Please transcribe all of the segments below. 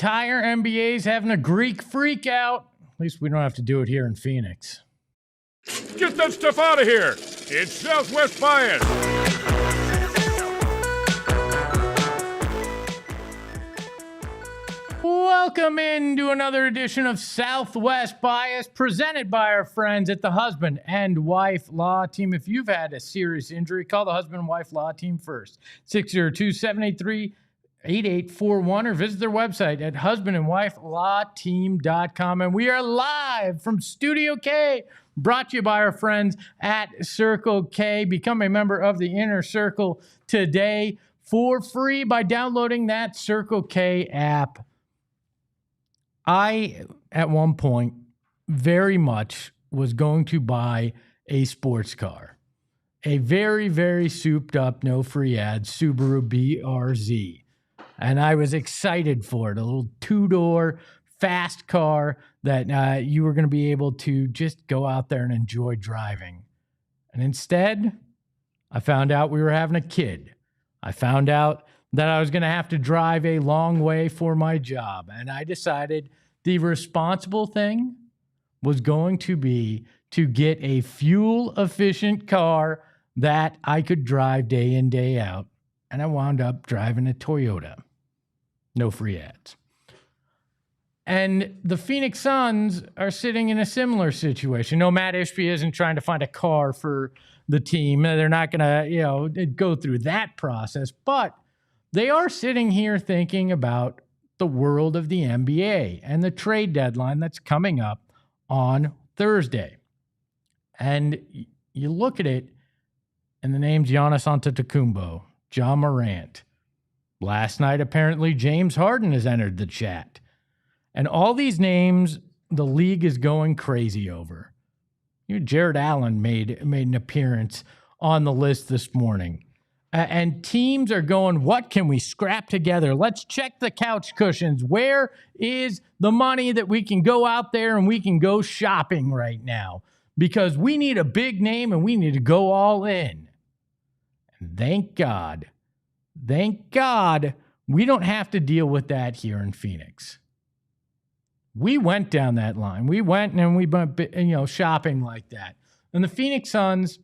entire NBA is having a Greek freak out. At least we don't have to do it here in Phoenix. Get that stuff out of here. It's Southwest Bias. Welcome into another edition of Southwest Bias, presented by our friends at the Husband and Wife Law Team. If you've had a serious injury, call the Husband and Wife Law Team first. 602-783-8841 or visit their website at husbandandwifelawteam.com. And we are live from Studio K, brought to you by our friends at Circle K. Become a member of the Inner Circle today for free by downloading that Circle K app. I, at one point, very much was going to buy a sports car. A very, very souped up, no free ads, Subaru BRZ. And I was excited for it. A little two-door, fast car that you were going to be able to just go out there and enjoy driving. And instead, I found out we were having a kid. I found out that I was going to have to drive a long way for my job. And I decided the responsible thing was going to be to get a fuel-efficient car that I could drive day in, day out. And I wound up driving a Toyota. No free ads. And the Phoenix Suns are sitting in a similar situation. No, Matt Ishbia isn't trying to find a car for the team. They're not going to, go through that process. But they are sitting here thinking about the world of the NBA and the trade deadline that's coming up on Thursday. And you look at it, and the name's Giannis Antetokounmpo, Ja Morant. Last night, apparently, James Harden has entered the chat. And all these names, the league is going crazy over. Jared Allen made an appearance on the list this morning. And teams are going, what can we scrap together? Let's check the couch cushions. Where is the money that we can go out there and we can go shopping right now? Because we need a big name and we need to go all in. And thank God, we don't have to deal with that here in Phoenix. We went down that line. We went and we went, shopping like that. And the Phoenix Suns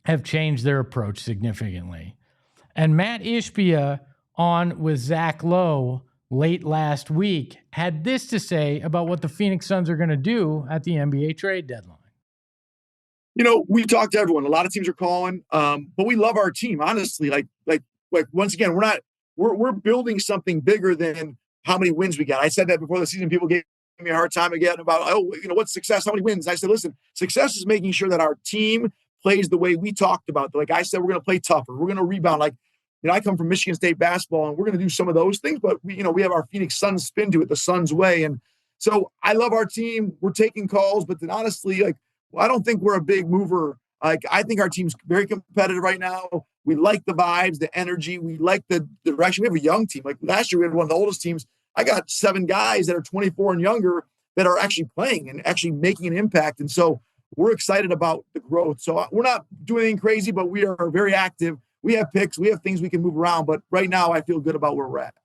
have changed their approach significantly. And Matt Ishbia on with Zach Lowe late last week had this to say about what the Phoenix Suns are going to do at the NBA trade deadline. We've talked to everyone. A lot of teams are calling, but we love our team, honestly. Like once again, we're building something bigger than how many wins we got. I said that before the season. People gave me a hard time again about, what's success? How many wins? I said, listen, success is making sure that our team plays the way we talked about. Like I said, we're going to play tougher. We're going to rebound. I come from Michigan State basketball, and we're going to do some of those things, but we have our Phoenix Suns spin to it, the Suns way. And so I love our team. We're taking calls, but then honestly, I don't think we're a big mover. I think our team's very competitive right now. We like the vibes, the energy. We like the direction. We have a young team. Like last year, we had one of the oldest teams. I got 7 guys that are 24 and younger that are actually playing and actually making an impact. And so we're excited about the growth. So we're not doing anything crazy, but we are very active. We have picks. We have things we can move around. But right now, I feel good about where we're at.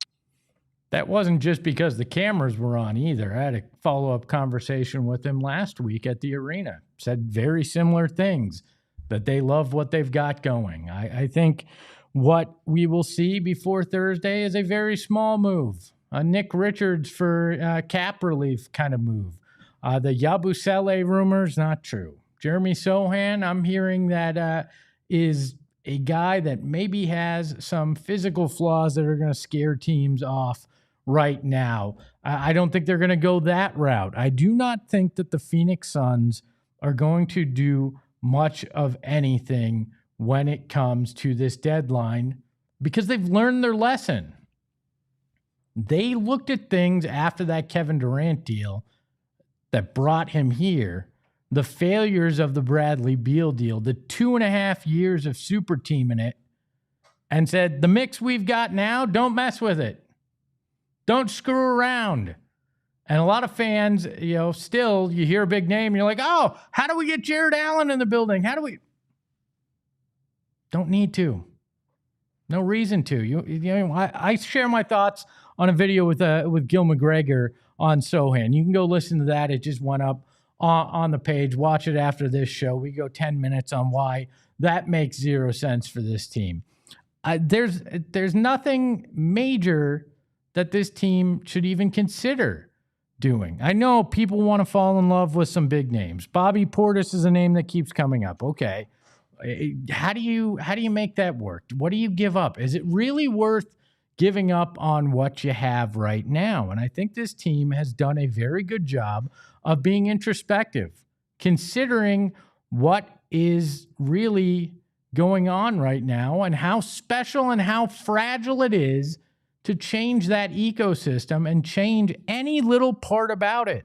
That wasn't just because the cameras were on either. I had a follow-up conversation with him last week at the arena. Said very similar things, that they love what they've got going. I think what we will see before Thursday is a very small move. A Nick Richards for cap relief kind of move. The Yabusele rumors, not true. Jeremy Sohan, I'm hearing that is a guy that maybe has some physical flaws that are going to scare teams off right now. I don't think they're going to go that route. I do not think that the Phoenix Suns are going to do much of anything when it comes to this deadline because they've learned their lesson. They looked at things after that Kevin Durant deal that brought him here, the failures of the Bradley Beal deal, the 2.5 years of super teaming it, and said, the mix we've got now, don't mess with it. Don't screw around. And a lot of fans, still, you hear a big name, and you're like, oh, how do we get Jared Allen in the building? How do we? Don't need to. No reason to. I share my thoughts on a video with Gil McGregor on Sohan. You can go listen to that. It just went up on the page. Watch it after this show. We go 10 minutes on why that makes zero sense for this team. There's nothing major that this team should even consider doing. I know people want to fall in love with some big names. Bobby Portis is a name that keeps coming up. Okay. How do you make that work? What do you give up? Is it really worth giving up on what you have right now? And I think this team has done a very good job of being introspective, considering what is really going on right now and how special and how fragile it is to change that ecosystem and change any little part about it.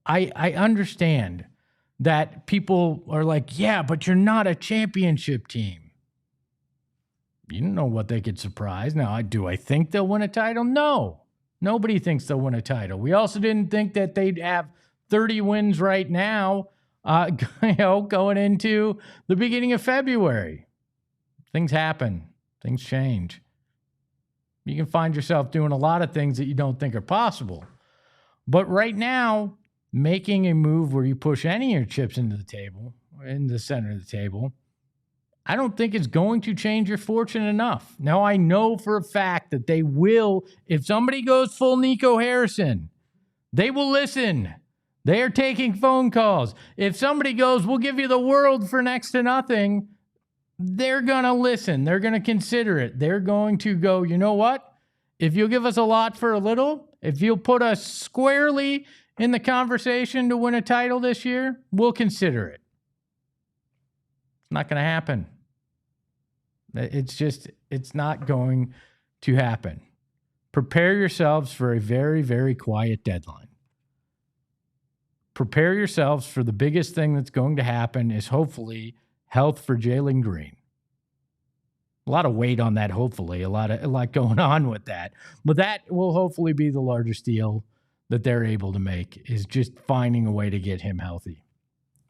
I understand that people are like, yeah, but you're not a championship team. You don't know what they could surprise. Now, do I think they'll win a title? No. Nobody thinks they'll win a title. We also didn't think that they'd have 30 wins right now, going into the beginning of February. Things happen. Things change. You can find yourself doing a lot of things that you don't think are possible. But right now, making a move where you push any of your chips into the table, in the center of the table, I don't think it's going to change your fortune enough. Now, I know for a fact that they will, if somebody goes full Nico Harrison, they will listen. They are taking phone calls. If somebody goes, we'll give you the world for next to nothing, they're going to listen. They're going to consider it. They're going to go, you know what? If you'll give us a lot for a little, if you'll put us squarely in the conversation to win a title this year, we'll consider it. It's not going to happen. It's not going to happen. Prepare yourselves for a very, very quiet deadline. Prepare yourselves for the biggest thing that's going to happen is hopefully health for Jalen Green. A lot of weight on that, hopefully. A lot going on with that. But that will hopefully be the largest deal that they're able to make, is just finding a way to get him healthy.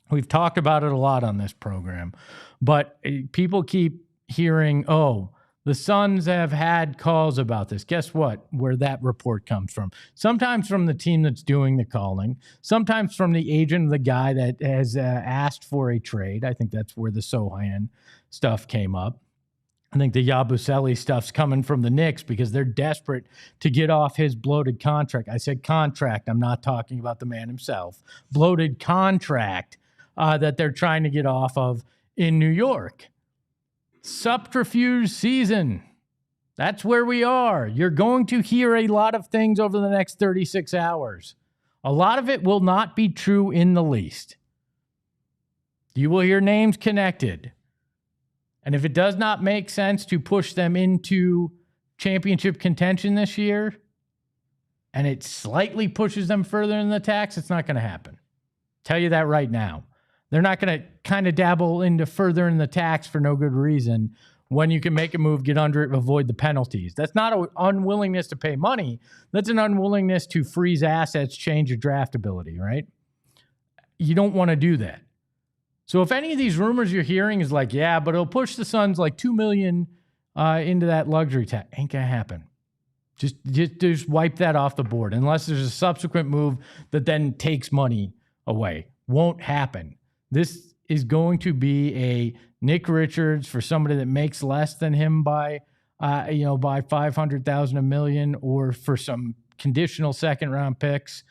We've talked about it a lot on this program, but people keep hearing, oh, the Suns have had calls about this. Guess what? Where that report comes from. Sometimes from the team that's doing the calling. Sometimes from the agent of the guy that has asked for a trade. I think that's where the Sohan stuff came up. I think the Yabusele stuff's coming from the Knicks because they're desperate to get off his bloated contract. I said contract. I'm not talking about the man himself. Bloated contract that they're trying to get off of in New York. Subterfuge season. That's where we are. You're going to hear a lot of things over the next 36 hours. A lot of it will not be true in the least. You will hear names connected. And if it does not make sense to push them into championship contention this year, and it slightly pushes them further in the tax, it's not going to happen. Tell you that right now. They're not going to kind of dabble into further in the tax for no good reason when you can make a move, get under it, avoid the penalties. That's not an unwillingness to pay money. That's an unwillingness to freeze assets, change your draftability, right? You don't want to do that. So if any of these rumors you're hearing is like, yeah, but it'll push the Suns like $2 million into that luxury tax, ain't going to happen. Just wipe that off the board unless there's a subsequent move that then takes money away. Won't happen. This is going to be a Nick Richards for somebody that makes less than him by 500,000, $1 million, or for some conditional second round picks,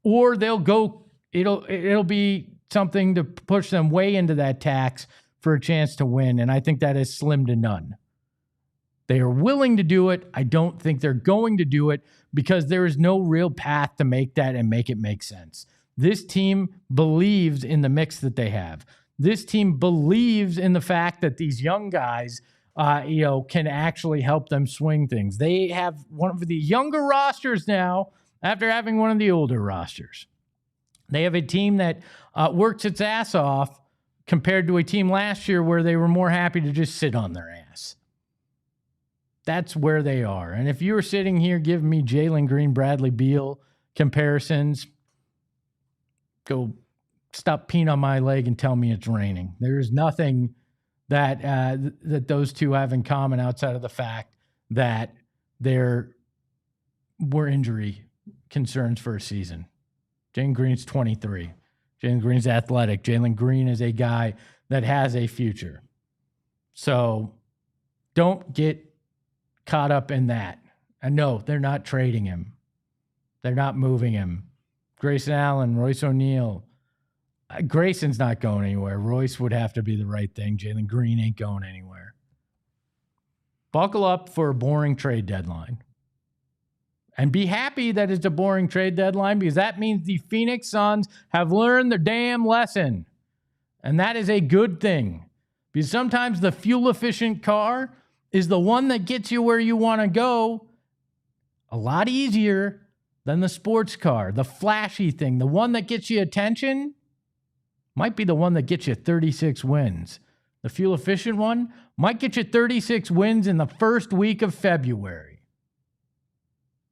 or they'll go. It'll be something to push them way into that tax for a chance to win, and I think that is slim to none. They are willing to do it. I don't think they're going to do it because there is no real path to make that and make it make sense. This team believes in the mix that they have. This team believes in the fact that these young guys, can actually help them swing things. They have one of the younger rosters now after having one of the older rosters. They have a team that works its ass off compared to a team last year where they were more happy to just sit on their ass. That's where they are. And if you were sitting here giving me Jalen Green, Bradley Beal comparisons, go stop peeing on my leg and tell me it's raining. There is nothing that those two have in common outside of the fact that there were injury concerns for a season. Jalen Green's 23. Jalen Green's athletic. Jalen Green is a guy that has a future. So don't get caught up in that. And no, they're not trading him. They're not moving him. Grayson Allen, Royce O'Neal. Grayson's not going anywhere. Royce would have to be the right thing. Jalen Green ain't going anywhere. Buckle up for a boring trade deadline. And be happy that it's a boring trade deadline, because that means the Phoenix Suns have learned their damn lesson. And that is a good thing. Because sometimes the fuel-efficient car is the one that gets you where you want to go a lot easier than the sports car, the flashy thing. The one that gets you attention might be the one that gets you 36 wins. The fuel-efficient one might get you 36 wins in the first week of February.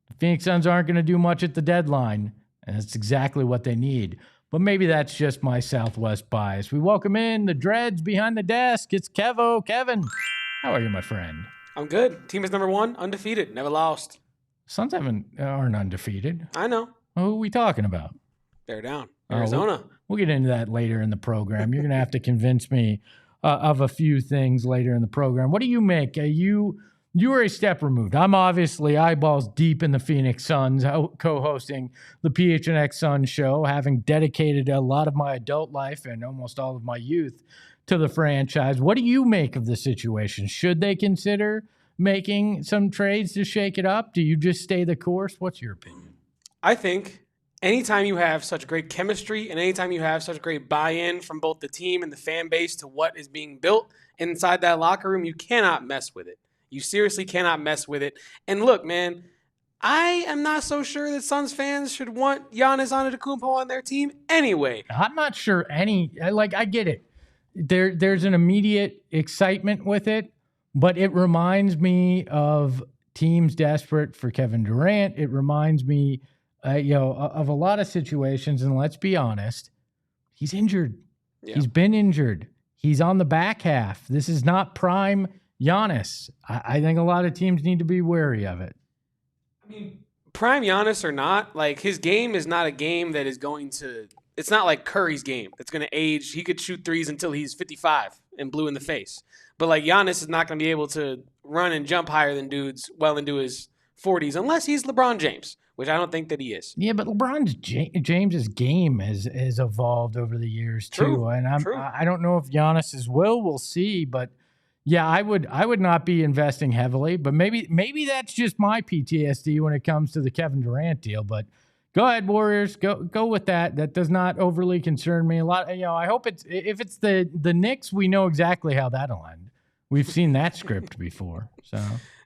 The Phoenix Suns aren't going to do much at the deadline, and that's exactly what they need. But maybe that's just my Southwest bias. We welcome in the dreads behind the desk. It's Kevo. Kevin, how are you, my friend? I'm good. Team is number 1, undefeated, never lost. Suns aren't undefeated. I know. Who are we talking about? They're down. Arizona. We'll get into that later in the program. You're going to have to convince me of a few things later in the program. What do you make? You were a step removed. I'm obviously eyeballs deep in the Phoenix Suns, co-hosting the PHNX Suns show, having dedicated a lot of my adult life and almost all of my youth to the franchise. What do you make of the situation? Should they consider making some trades to shake it up? Do you just stay the course? What's your opinion? I think anytime you have such great chemistry and anytime you have such great buy-in from both the team and the fan base to what is being built inside that locker room, you cannot mess with it. You seriously cannot mess with it. And look, man, I am not so sure that Suns fans should want Giannis Antetokounmpo on their team anyway. I'm not sure I get it. There's an immediate excitement with it, but it reminds me of teams desperate for Kevin Durant. It reminds me of a lot of situations, and let's be honest, he's injured. Yeah. He's been injured. He's on the back half. This is not prime Giannis. I think a lot of teams need to be wary of it. I mean, prime Giannis or not, like, his game is not a game that is going to – it's not like Curry's game that's going to age. He could shoot threes until he's 55 and blue in the face. But, like, Giannis is not going to be able to run and jump higher than dudes well into his 40s unless he's LeBron James, which I don't think that he is. Yeah, but James's game has evolved over the years too. True. And I don't know if Giannis's will. We'll see. But yeah, I would not be investing heavily. But maybe that's just my PTSD when it comes to the Kevin Durant deal. But go ahead, Warriors. Go with that. That does not overly concern me. I hope if it's the Knicks, we know exactly how that'll end. We've seen that script before. So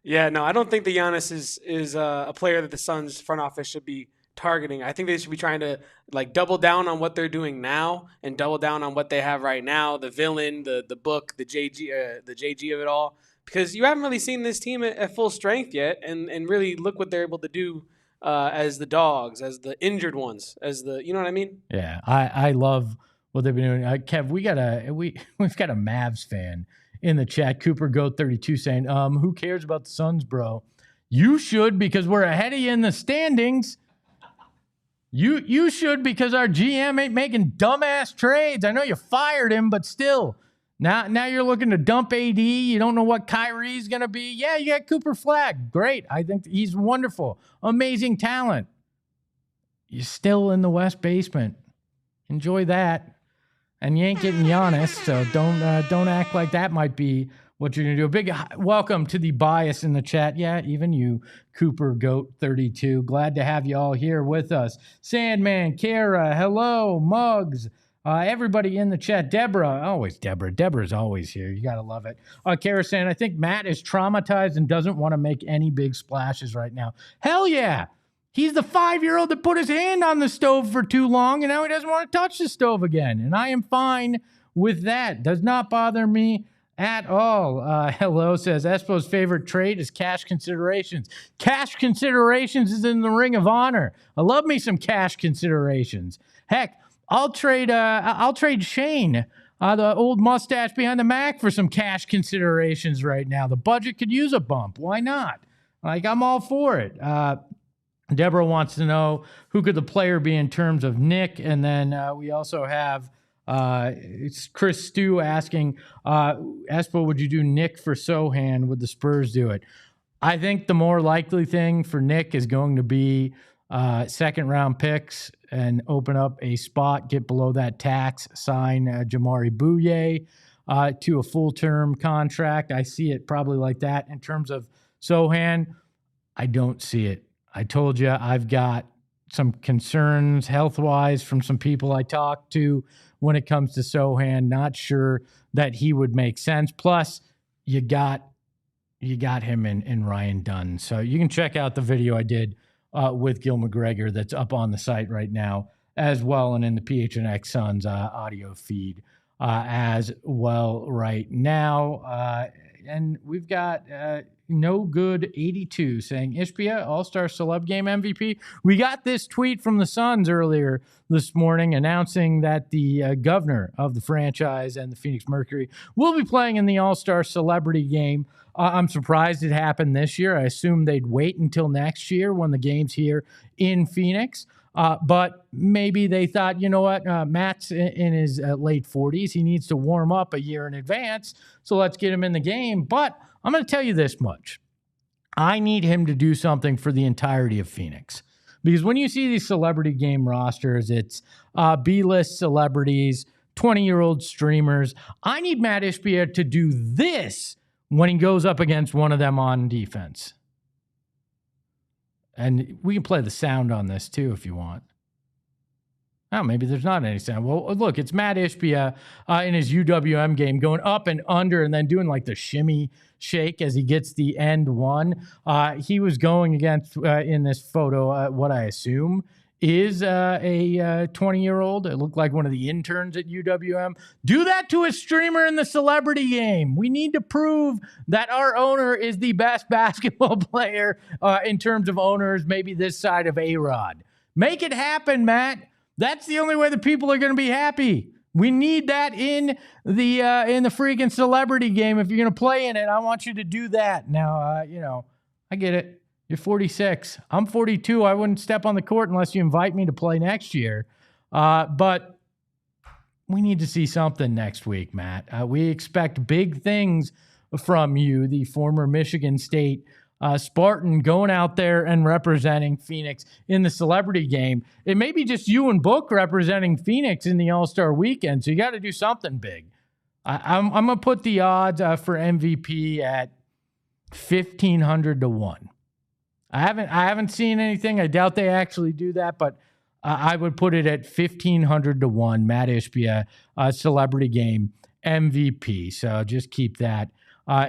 yeah, no, I don't think the Giannis is a player that the Suns front office should be targeting. I think they should be trying to like double down on what they're doing now and double down on what they have right now. The villain, the book, the JG of it all, because you haven't really seen this team at full strength yet, and really look what they're able to do as the dogs, as the injured ones, you know what I mean? Yeah, I love what they've been doing. Kev, we've got a Mavs fan in the chat, Cooper Goat 32, saying, who cares about the Suns, bro? You should, because we're ahead of you in the standings. You should, because our GM ain't making dumbass trades. I know you fired him, but still. Now you're looking to dump AD. You don't know what Kyrie's going to be. Yeah, you got Cooper Flagg. Great. I think he's wonderful. Amazing talent. You're still in the West basement. Enjoy that. And you ain't getting Giannis, so don't act like that might be what you're going to do. A big welcome to the bias in the chat. Yeah, even you, Cooper Goat 32. Glad to have you all here with us. Sandman, Kara, hello, Muggs. Everybody in the chat. Deborah's always here. You got to love it. Kara saying, I think Matt is traumatized and doesn't want to make any big splashes right now. Hell yeah. He's the 5-year-old that put his hand on the stove for too long, and now he doesn't want to touch the stove again. And I am fine with that. Does not bother me at all. Hello says, Espo's favorite trade is cash considerations. Cash considerations is in the Ring of Honor. I love me some cash considerations. Heck, I'll trade Shane the old mustache behind the Mac for some cash considerations right now. The budget could use a bump. Why not? Like, I'm all for it. Deborah wants to know who could the player be in terms of Nick, and then we also have it's Chris Stew asking, Espo, would you do Nick for Sohan? Would the Spurs do it? I think the more likely thing for Nick is going to be second-round picks and open up a spot, get below that tax, sign Jamari Bouye to a full-term contract. I see it probably like that. In terms of Sohan, I don't see it. I told you I've got some concerns health-wise from some people I talked to when it comes to Sohan. Not sure that he would make sense. Plus, you got him in Ryan Dunn. So you can check out the video I did with Gil McGregor that's up on the site right now as well, and in the PHNX Suns audio feed as well right now. And we've got No Good 82 saying, Ishbia, All-Star Celeb Game MVP. We got this tweet from the Suns earlier this morning announcing that the governor of the franchise and the Phoenix Mercury will be playing in the All-Star Celebrity Game. I'm surprised it happened this year. I assumed they'd wait until next year when the game's here in Phoenix. But maybe they thought, you know what, Matt's in his late 40s. He needs to warm up a year in advance, so let's get him in the game. But I'm going to tell you this much. I need him to do something for the entirety of Phoenix. Because when you see these celebrity game rosters, it's B-list celebrities, 20-year-old streamers. I need Matt Ishbia to do this when he goes up against one of them on defense. And we can play the sound on this too if you want. Oh, maybe there's not any sound. Well, look, it's Matt Ishbia in his UWM game going up and under and then doing like the shimmy shake as he gets the end one. He was going against, in this photo, what I assume is a 20-year-old. It looked like one of the interns at UWM. Do that to a streamer in the celebrity game. We need to prove that our owner is the best basketball player in terms of owners, maybe this side of A-Rod. Make it happen, Matt. That's the only way the people are going to be happy. We need that in the freaking celebrity game. If you're going to play in it, I want you to do that. Now, I get it. You're 46. I'm 42. I wouldn't step on the court unless you invite me to play next year. But we need to see something next week, Matt. We expect big things from you, the former Michigan State Spartan, going out there and representing Phoenix in the celebrity game. It may be just you and Book representing Phoenix in the All-Star weekend, so you got to do something big. I'm going to put the odds for MVP at 1,500 to 1. I haven't seen anything. I doubt they actually do that, but I would put it at 1,500 to 1. Matt Ishbia, celebrity game MVP. So just keep that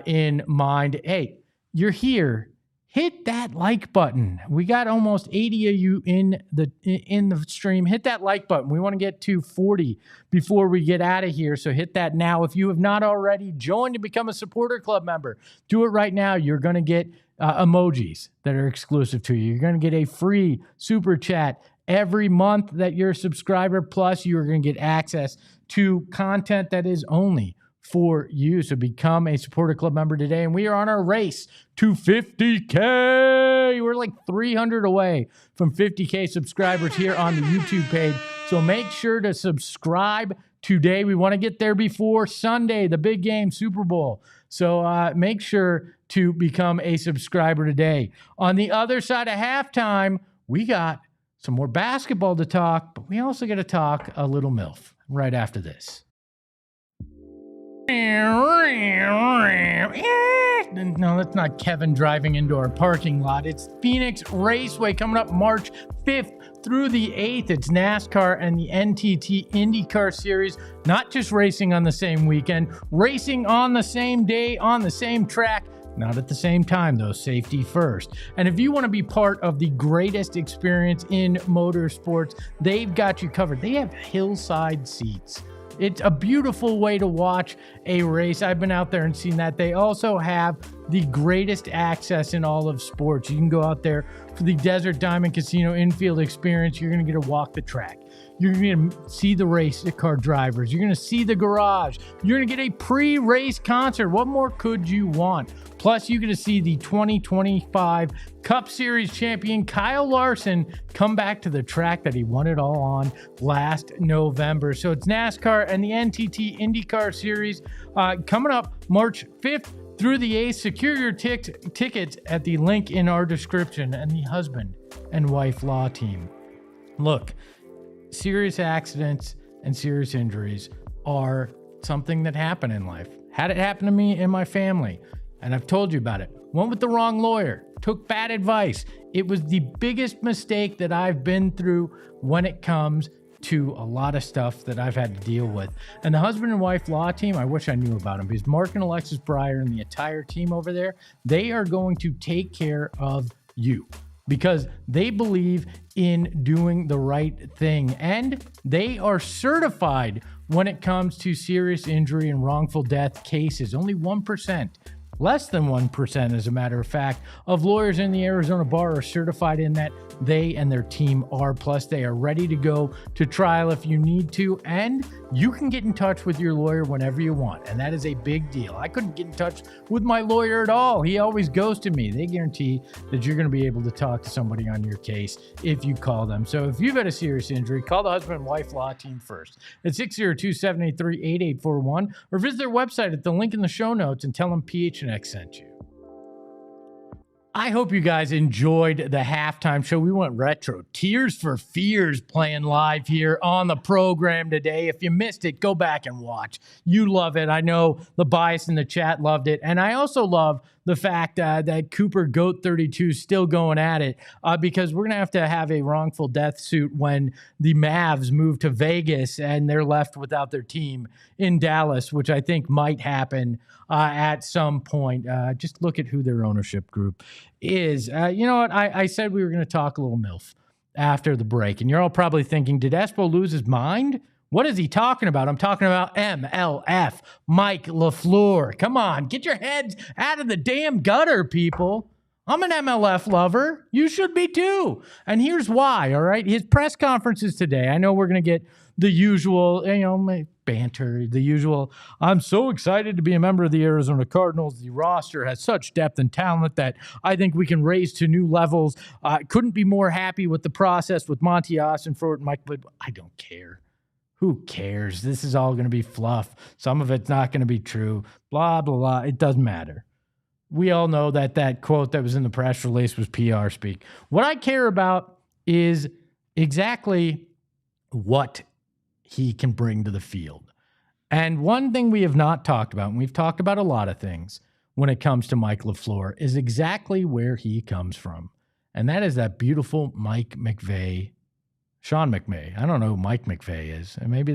in mind. Hey, you're here. Hit that like button. We got almost 80 of you in the stream. Hit that like button. We want to get to 40 before we get out of here. So hit that now. If you have not already joined to become a supporter club member, do it right now. You're going to get emojis that are exclusive to you. You're going to get a free super chat every month that you're a subscriber. Plus, you're going to get access to content that is only for you. So become a supporter club member today. And we are on our race to 50K. We're like 300 away from 50K subscribers here on the YouTube page. So make sure to subscribe today. We want to get there before Sunday, the big game, Super Bowl. So make sure to become a subscriber today. On the other side of halftime, we got some more basketball to talk, but we also got to talk a little MILF right after this. No, that's not Kevin driving into our parking lot. It's Phoenix Raceway coming up March 5th through the 8th. It's NASCAR and the NTT IndyCar Series. Not just racing on the same weekend, racing on the same day, on the same track. Not at the same time, though. Safety first. And if you want to be part of the greatest experience in motorsports, they've got you covered. They have hillside seats. It's a beautiful way to watch a race. I've been out there and seen that. They also have the greatest access in all of sports. You can go out there for the Desert Diamond Casino infield experience. You're going to get to walk the track. You're going to see the race car drivers. You're going to see the garage. You're going to get a pre-race concert. What more could you want? Plus, you're going to see the 2025 Cup Series champion Kyle Larson come back to the track that he won it all on last November. So it's NASCAR and the NTT IndyCar Series coming up March 5th through the 8th. Secure your tickets at the link in our description. And the husband and wife law team. Look, serious accidents and serious injuries are something that happen in life. Had it happen to me and my family, and I've told you about it. Went with the wrong lawyer, took bad advice. It was the biggest mistake that I've been through when it comes to a lot of stuff that I've had to deal with. And the husband and wife law team, I wish I knew about them, because Mark and Alexis Breyer and the entire team over there, they are going to take care of you, because they believe in doing the right thing. And they are certified when it comes to serious injury and wrongful death cases. Only 1%, less than 1%, as a matter of fact, of lawyers in the Arizona bar are certified in that. They and their team are. Plus, they are ready to go to trial if you need to. And you can get in touch with your lawyer whenever you want. And that is a big deal. I couldn't get in touch with my lawyer at all. He always ghosted me. They guarantee that you're going to be able to talk to somebody on your case if you call them. So if you've had a serious injury, call the husband and wife law team first at 602-783-8841, or visit their website at the link in the show notes and tell them PHNX sent you. I hope you guys enjoyed the halftime show. We went retro. Tears for Fears playing live here on the program today. If you missed it, go back and watch. You love it. I know the bias in the chat loved it. And I also love the fact that Cooper Goat 32 is still going at it, because we're going to have a wrongful death suit when the Mavs move to Vegas and they're left without their team in Dallas, which I think might happen at some point. Just look at who their ownership group is. You know what? I said we were going to talk a little MILF after the break, and you're all probably thinking, did Espo lose his mind? What is he talking about? I'm talking about MLF, Mike LaFleur. Come on, get your heads out of the damn gutter, people. I'm an MLF lover. You should be too. And here's why, all right? His press conferences today, I know we're going to get the usual, banter, the usual, I'm so excited to be a member of the Arizona Cardinals. The roster has such depth and talent that I think we can raise to new levels. Couldn't be more happy with the process with Monty Ossenfort and Mike, but I don't care. Who cares? This is all going to be fluff. Some of it's not going to be true. Blah, blah, blah. It doesn't matter. We all know that quote that was in the press release was PR speak. What I care about is exactly what he can bring to the field. And one thing we have not talked about, and we've talked about a lot of things when it comes to Mike LaFleur, is exactly where he comes from. And that is that beautiful Sean McVay. I don't know who Mike McVay is. And maybe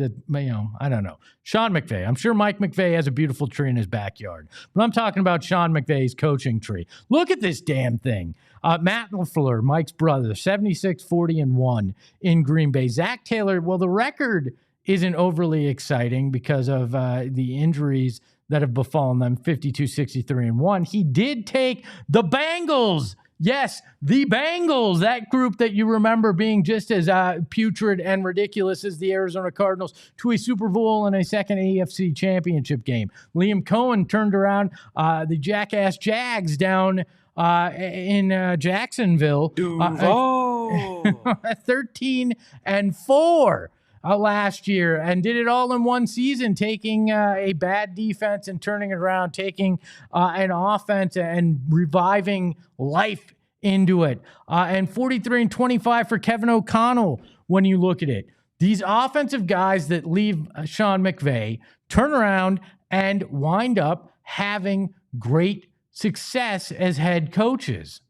I don't know. Sean McVay. I'm sure Mike McVay has a beautiful tree in his backyard. But I'm talking about Sean McVay's coaching tree. Look at this damn thing. Matt LaFleur, Mike's brother, 76-40-1 in Green Bay. Zach Taylor, well, the record isn't overly exciting because of the injuries that have befallen them, 52-63-1. He did take the Bengals. Yes, the Bengals, that group that you remember being just as putrid and ridiculous as the Arizona Cardinals, to a Super Bowl and a second AFC championship game. Liam Cohen turned around the jackass Jags down in Jacksonville. 13-4 last year, and did it all in one season, taking a bad defense and turning it around, taking an offense and reviving life into it. And 43-25 for Kevin O'Connell when you look at it. These offensive guys that leave Sean McVay turn around and wind up having great success as head coaches.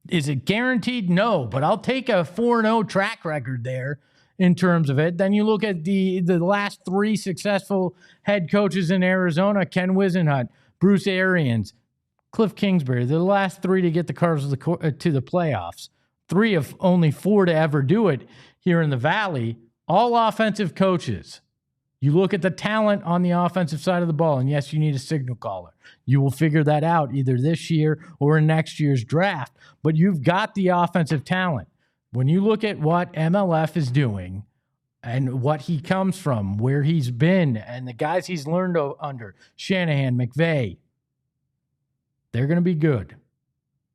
Is it guaranteed? No, but I'll take a 4-0 track record there in terms of it. Then you look at the last three successful head coaches in Arizona: Ken Whisenhunt, Bruce Arians, Cliff Kingsbury. They're the last three to get the Cardinals to the playoffs. Three of only four to ever do it here in the Valley. All offensive coaches. You look at the talent on the offensive side of the ball, and yes, you need a signal caller. You will figure that out either this year or in next year's draft, but you've got the offensive talent. When you look at what MLF is doing and what he comes from, where he's been, and the guys he's learned under, Shanahan, McVay, they're going to be good.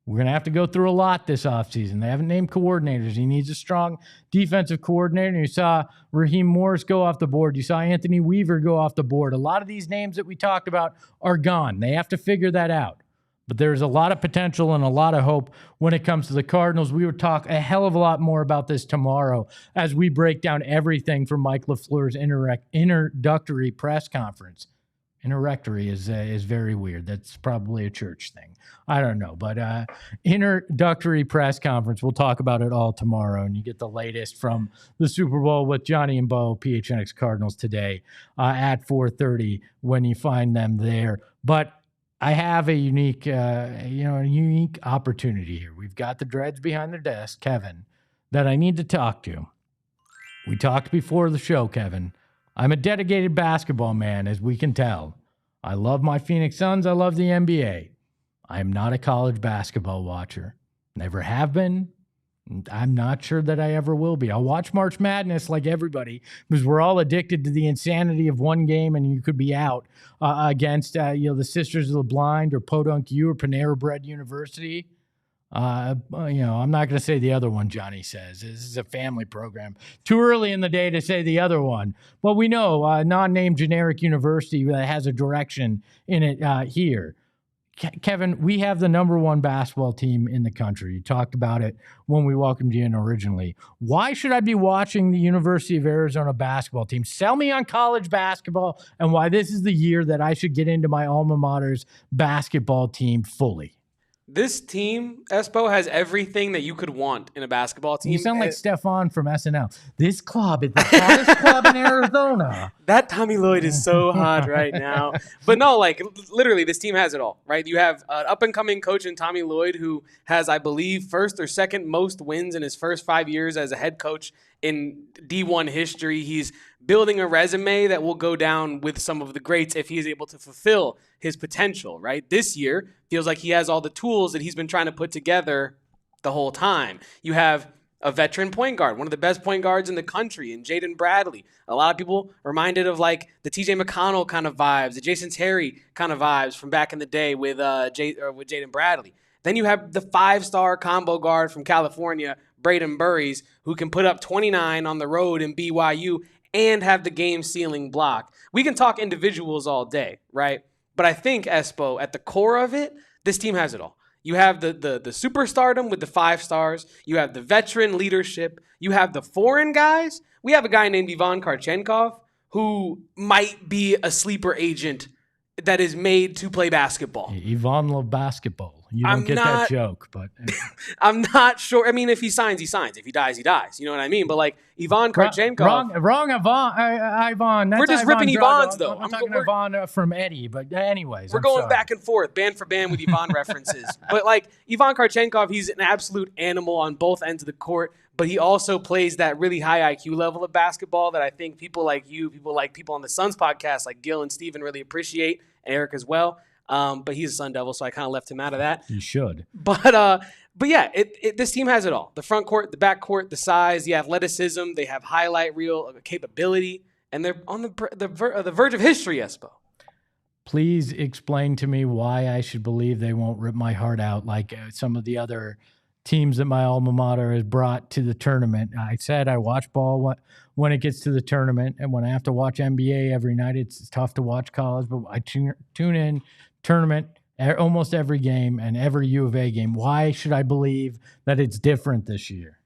We're going to have to go through a lot this offseason. They haven't named coordinators. He needs a strong defensive coordinator. You saw Raheem Morris go off the board. You saw Anthony Weaver go off the board. A lot of these names that we talked about are gone. They have to figure that out. But there's a lot of potential and a lot of hope when it comes to the Cardinals. We would talk a hell of a lot more about this tomorrow as we break down everything from Mike LaFleur's introductory press conference. Introductory is very weird. That's probably a church thing. I don't know. But introductory press conference, we'll talk about it all tomorrow. And you get the latest from the Super Bowl with Johnny and Bo, PHNX Cardinals today at 4:30 when you find them there. But I have a unique opportunity here. We've got the dreads behind their desk, Kevin, that I need to talk to. We talked before the show, Kevin. I'm a dedicated basketball man, as we can tell. I love my Phoenix Suns. I love the NBA. I am not a college basketball watcher. Never have been. I'm not sure that I ever will be. I'll watch March Madness like everybody because we're all addicted to the insanity of one game and you could be out against the Sisters of the Blind or Podunk U or Panera Bread University. I'm not going to say the other one, Johnny says. This is a family program. Too early in the day to say the other one. Well, we know a non-named generic university that has a direction in it here. Kevin, we have the number one basketball team in the country. You talked about it when we welcomed you in originally. Why should I be watching the University of Arizona basketball team? Sell me on college basketball and why this is the year that I should get into my alma mater's basketball team fully. This team, Espo, has everything that you could want in a basketball team. You sound like Stefan from SNL. This club is the hottest club in Arizona. That Tommy Lloyd is so hot right now. But no, literally, this team has it all, right? You have an up-and-coming coach in Tommy Lloyd who has, I believe, first or second most wins in his first 5 years as a head coach in D1 history. He's building a resume that will go down with some of the greats if he is able to fulfill his potential, right? This year feels like he has all the tools that he's been trying to put together the whole time. You have a veteran point guard, one of the best point guards in the country, in Jaden Bradley. A lot of people reminded of the T.J. McConnell kind of vibes, the Jason Terry kind of vibes from back in the day with Jaden Bradley. Then you have the 5-star combo guard from California, Braden Burries, who can put up 29 on the road in BYU and have the game-sealing block. We can talk individuals all day, right? But I think, Espo, at the core of it, this team has it all. You have the superstardom with the 5 stars. You have the veteran leadership. You have the foreign guys. We have a guy named Ivan Karchenkov who might be a sleeper agent that is made to play basketball. Ivan love basketball. You don't get that joke, but I'm not sure. I mean, if he signs, he signs. If he dies, he dies. You know what I mean? But Ivan Karchenkov. Wrong Ivan. That's we're just Ivan ripping Drago. Ivans, though. I'm talking Ivan from Eddie, but anyways. We're going back and forth, band for band with Ivan references. But Ivan Karchenkov, he's an absolute animal on both ends of the court, but he also plays that really high IQ level of basketball that I think people like you, people on the Suns podcast, like Gil and Steven, really appreciate, and Eric as well. But he's a Sun Devil, so I kind of left him out of that. You should. But yeah, this team has it all. The front court, the back court, the size, the athleticism. They have highlight reel capability, and they're on the verge of history, Espo. Please explain to me why I should believe they won't rip my heart out like some of the other teams that my alma mater has brought to the tournament. I said I watch ball when it gets to the tournament, and when I have to watch NBA every night, it's tough to watch college, but I tune in tournament almost every game and every U of A game. Why should I believe that it's different this year?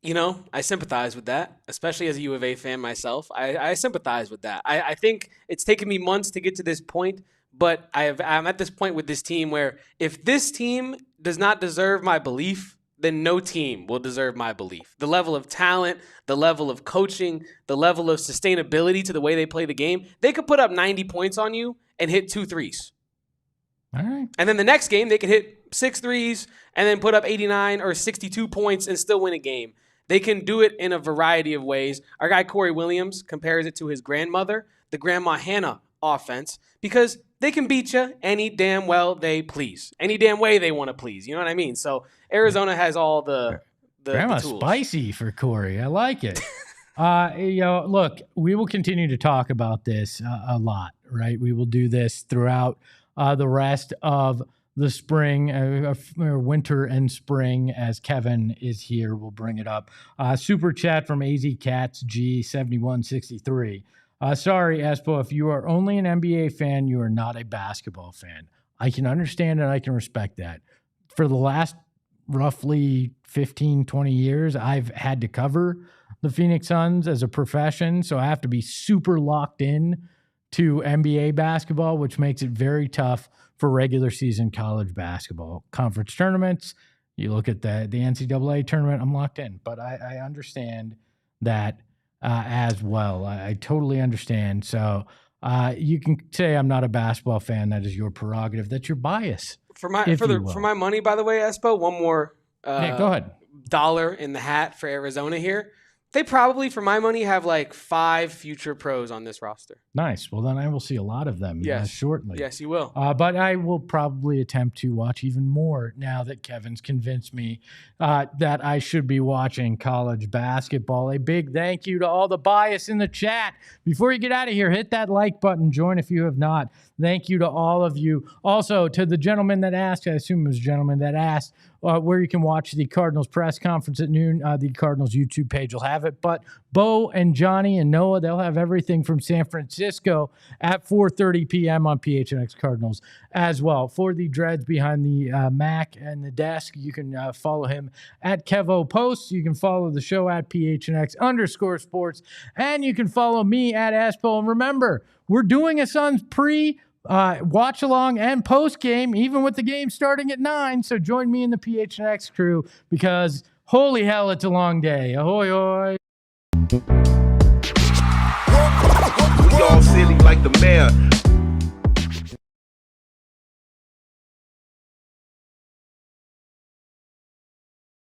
I sympathize with that, especially as a U of A fan myself. I sympathize with that. I think it's taken me months to get to this point, but I'm at this point with this team where if this team does not deserve my belief, then no team will deserve my belief. The level of talent, the level of coaching, the level of sustainability to the way they play the game, they could put up 90 points on you and hit 2 threes. All right. And then the next game, they can hit 6 threes and then put up 89 or 62 points and still win a game. They can do it in a variety of ways. Our guy Corey Williams compares it to his grandmother, the Grandma Hannah offense, because they can beat you any damn well they please, any damn way they want to please. You know what I mean? So Arizona has all the Grandma's tools. Spicy for Corey. I like it. Look, we will continue to talk about this a lot, right? We will do this throughout the rest of the spring, or winter and spring, as Kevin is here. We'll bring it up. Super chat from AZ Cats G7163. Sorry, Espo, if you are only an NBA fan, you are not a basketball fan. I can understand and I can respect that. For the last roughly 15, 20 years, I've had to cover the Phoenix Suns as a profession, so I have to be super locked in to NBA basketball, which makes it very tough for regular season college basketball. Conference tournaments, you look at the NCAA tournament, I'm locked in. But I understand that as well. I totally understand. So you can say I'm not a basketball fan. That is your prerogative. That's your bias. For my money, by the way, Espo, one more go ahead. dollar in the hat for Arizona here. They probably, for my money, have like 5 future pros on this roster. Nice. Well, then I will see a lot of them shortly. Yes, you will. But I will probably attempt to watch even more now that Kevin's convinced me that I should be watching college basketball. A big thank you to all the bias in the chat. Before you get out of here, hit that like button. Join if you have not. Thank you to all of you. Also, to the gentleman that asked, I assume it was a gentleman that asked, where you can watch the Cardinals press conference at noon. The Cardinals YouTube page will have it. But Bo and Johnny and Noah, they'll have everything from San Francisco at 4:30 p.m. on PHNX Cardinals as well. For the dreads behind the Mac and the desk, you can follow him at Kevo Posts. You can follow the show at PHNX_sports. And you can follow me at Espo. And remember, we're doing a Suns watch along and post game, even with the game starting at 9. So join me in the PHNX crew because holy hell, it's a long day. Ahoy, hoy. We all silly like the mayor.